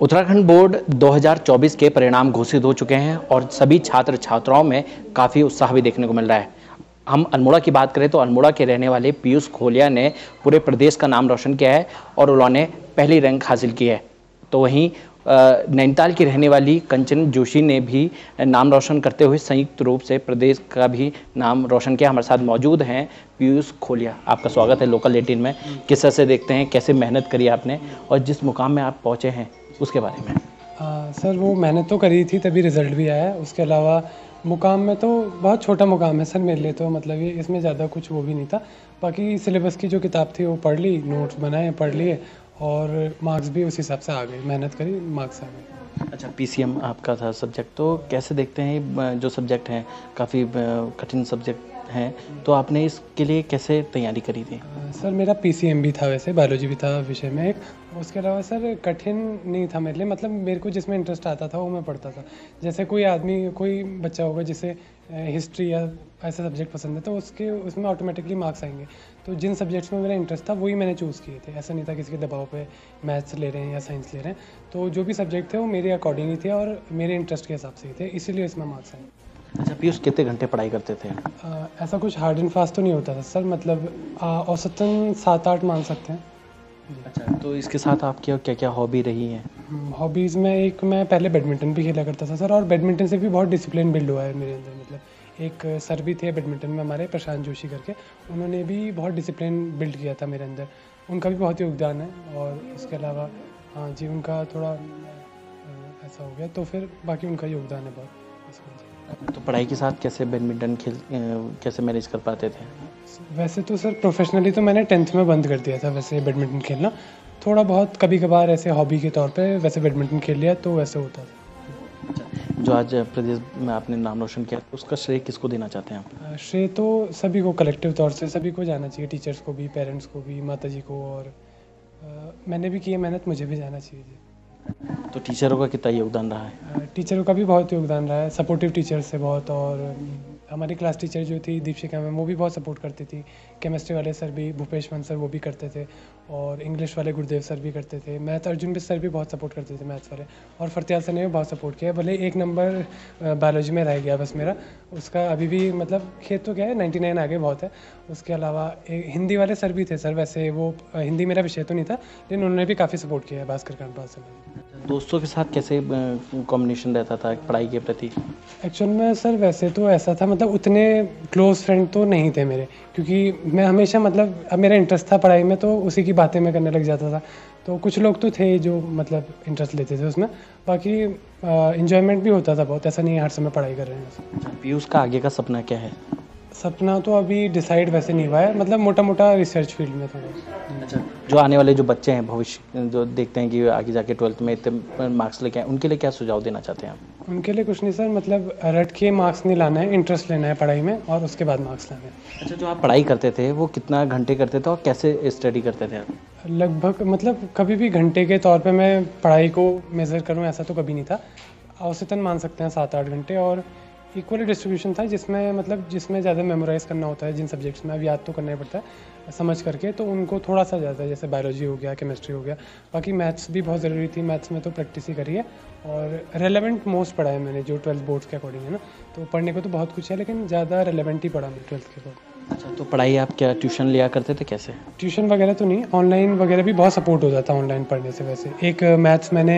Uttarakhand board 2024 के परिणाम घोषित हो चुके हैं और सभी छात्र छात्राओं में काफ़ी उत्साह भी देखने को मिल रहा है। हम अल्मोड़ा की बात करें तो अल्मोड़ा के रहने वाले पीयूष खोलिया ने पूरे प्रदेश का नाम रोशन किया है और उन्होंने पहली रैंक हासिल की है। तो वहीं नैनीताल की रहने वाली कंचन जोशी ने भी नाम रोशन करते हुए संयुक्त रूप से प्रदेश का भी नाम रोशन किया। हमारे साथ मौजूद हैं पीयूष खोलिया। आपका स्वागत है लोकल 18 में। किस तरह से देखते हैं, कैसे मेहनत करी आपने और जिस मुकाम में आप पहुँचे हैं उसके बारे में? सर वो मेहनत तो करी थी तभी रिज़ल्ट भी आया है। उसके अलावा मुकाम में तो बहुत छोटा मुकाम है सर मेरे लिए, तो मतलब ये इसमें ज़्यादा कुछ वो भी नहीं था। बाकी सिलेबस की जो किताब थी वो पढ़ ली, नोट्स बनाए, पढ़ लिए और मार्क्स भी उस हिसाब से आ गए। मेहनत करी, मार्क्स आ गए। अच्छा, पीसीएम आपका था सब्जेक्ट, तो कैसे देखते हैं जो सब्जेक्ट हैं, काफ़ी कठिन सब्जेक्ट हैं, तो आपने इसके लिए कैसे तैयारी करी थी? सर मेरा पीसीएम भी था, वैसे बायोलॉजी भी था विषय में एक। उसके अलावा सर कठिन नहीं था मेरे लिए, मतलब मेरे को जिसमें इंटरेस्ट आता था वो मैं पढ़ता था। जैसे कोई बच्चा होगा जिसे हिस्ट्री या ऐसे सब्जेक्ट पसंद है तो उसमें ऑटोमेटिकली मार्क्स आएंगे। तो जिन सब्जेक्ट्स में मेरा इंटरेस्ट था वही मैंने चूज़ किए थे। ऐसा नहीं था किसी के दबाव पे मैथ्स ले रहे हैं या साइंस ले रहे हैं। तो जो भी सब्जेक्ट थे वो मेरे अकॉर्डिंग ही थे और मेरे इंटरेस्ट के हिसाब से ही थे, इसीलिए इसमें मार्क्स आए। अच्छा पीयूष, कितने घंटे पढ़ाई करते थे? ऐसा कुछ हार्ड एंड फास्ट तो नहीं होता था सर, मतलब औसतन 7-8 मान सकते हैं। अच्छा, तो इसके साथ आपकी क्या क्या हॉबी रही है? हॉबीज़ में मैं पहले बैडमिंटन भी खेला करता था सर, और बैडमिंटन से भी बहुत डिसिप्लिन बिल्ड हुआ है मेरे अंदर। मतलब एक सर भी थे बैडमिंटन में हमारे, प्रशांत जोशी करके, उन्होंने भी बहुत डिसिप्लिन बिल्ड किया था मेरे अंदर। उनका भी बहुत योगदान है। और इसके अलावा हाँ जी, उनका थोड़ा ऐसा हो गया तो फिर बाकी उनका योगदान है बहुत। तो पढ़ाई के साथ कैसे बैडमिंटन कैसे मैनेज कर पाते थे? वैसे तो सर प्रोफेशनली तो मैंने 10th में बंद कर दिया था वैसे बैडमिंटन खेलना। थोड़ा बहुत कभी कभार ऐसे हॉबी के तौर पे वैसे बैडमिंटन खेल लिया तो वैसे होता था। अच्छा, जो आज प्रदेश में आपने नाम रोशन किया उसका श्रेय किसको देना चाहते हैं आप? श्रेय तो सभी को, कलेक्टिव तौर से सभी को जाना चाहिए, टीचर्स को भी, पेरेंट्स को भी, माता जी को, और मैंने भी की है मेहनत, मुझे भी जाना चाहिए जी। तो टीचरों का कितना योगदान रहा है? टीचरों का भी बहुत योगदान रहा है, सपोर्टिव टीचर्स से बहुत। और हमारी क्लास टीचर जो थी दीपशिका मैम, वो भी बहुत सपोर्ट करती थी। केमिस्ट्री वाले सर भी, भूपेश मान सर, वो भी करते थे। और इंग्लिश वाले गुरुदेव सर भी करते थे। मैथ अर्जुन भी सर भी बहुत सपोर्ट करते थे मैथ्स वाले। और फरतियाल सर ने भी बहुत सपोर्ट किया। भले 1 नंबर बायोलॉजी में रह गया बस मेरा, उसका अभी भी मतलब खेत तो क्या है, 99 आगे बहुत है। उसके अलावा हिंदी वाले सर भी थे सर, वैसे वो हिंदी मेरा विषय तो नहीं था लेकिन उन्होंने भी काफ़ी सपोर्ट किया है, भास्कर कांडपाल सर। दोस्तों के साथ कैसे कॉम्बिनेशन रहता था पढ़ाई के प्रति? एक्चुअल में सर वैसे तो ऐसा था, मतलब उतने क्लोज फ्रेंड तो नहीं थे मेरे, क्योंकि मैं हमेशा मतलब अब मेरा इंटरेस्ट था पढ़ाई में तो उसी की बातें मैं करने लग जाता था। तो कुछ लोग तो थे जो मतलब इंटरेस्ट लेते थे उसमें, बाकी इन्जॉयमेंट भी होता था बहुत। ऐसा नहीं है हर समय पढ़ाई कर रहे हैं। पीयूष का आगे का सपना क्या है? सपना तो अभी डिसाइड वैसे नहीं हुआ है, मतलब मोटा मोटा रिसर्च फील्ड में थोड़ा। अच्छा, जो आने वाले जो बच्चे हैं, भविष्य जो देखते हैं कि आगे जाके 12th में इतने मार्क्स लेके आए, उनके लिए क्या सुझाव देना चाहते हैं आप? उनके लिए कुछ नहीं सर, मतलब रट के मार्क्स नहीं लाना है, इंटरेस्ट लेना है पढ़ाई में और उसके बाद मार्क्स लाना है। अच्छा, जो आप पढ़ाई करते थे वो कितना घंटे करते थे और कैसे स्टडी करते थे आप? लगभग मतलब कभी भी घंटे के तौर पे मैं पढ़ाई को मेज़र करूं ऐसा तो कभी नहीं था। औसतन मान सकते हैं 7-8 घंटे, और इक्वली डिस्ट्रीब्यूशन था जिसमें ज़्यादा मेमोराइज़ करना होता है। जिन सब्जेक्ट्स में अब याद तो करना ही पड़ता है समझ करके, तो उनको थोड़ा सा ज़्यादा, जैसे बायोलॉजी हो गया, केमिस्ट्री हो गया। बाकी मैथ्स भी बहुत ज़रूरी थी, मैथ्स में तो प्रैक्टिस ही करी है। और रेलेवेंट मोस्ट पढ़ा है मैंने, जो 12th बोर्ड्स के अकॉर्डिंग है ना। तो पढ़ने को तो बहुत कुछ है लेकिन ज़्यादा रेलेवेंट ही पढ़ा मैं 12th के अकॉर्डिंग। अच्छा, तो पढ़ाई आप क्या ट्यूशन लिया करते थे, कैसे? ट्यूशन वगैरह तो नहीं, ऑनलाइन वगैरह भी बहुत सपोर्ट हो जाता है ऑनलाइन पढ़ने से। वैसे एक मैथ्स मैंने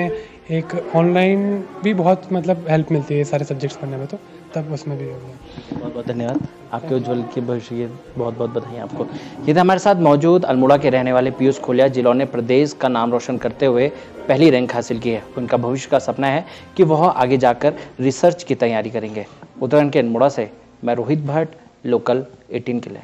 एक ऑनलाइन भी बहुत मतलब हेल्प मिलती है सारे सब्जेक्ट्स पढ़ने में, तो तब उसमें भी हो गया। बहुत बहुत धन्यवाद, आपके उज्ज्वल के भविष्य की बहुत बहुत बधाई आपको। ये थे हमारे साथ मौजूद अल्मोड़ा के रहने वाले पीयूष खोलिया, जिन्होंने प्रदेश का नाम रोशन करते हुए पहली रैंक हासिल की है। उनका भविष्य का सपना है कि वह आगे जाकर रिसर्च की तैयारी करेंगे। उत्तराखंड के अल्मोड़ा से मैं रोहित भट्ट, लोकल 18 के लिए।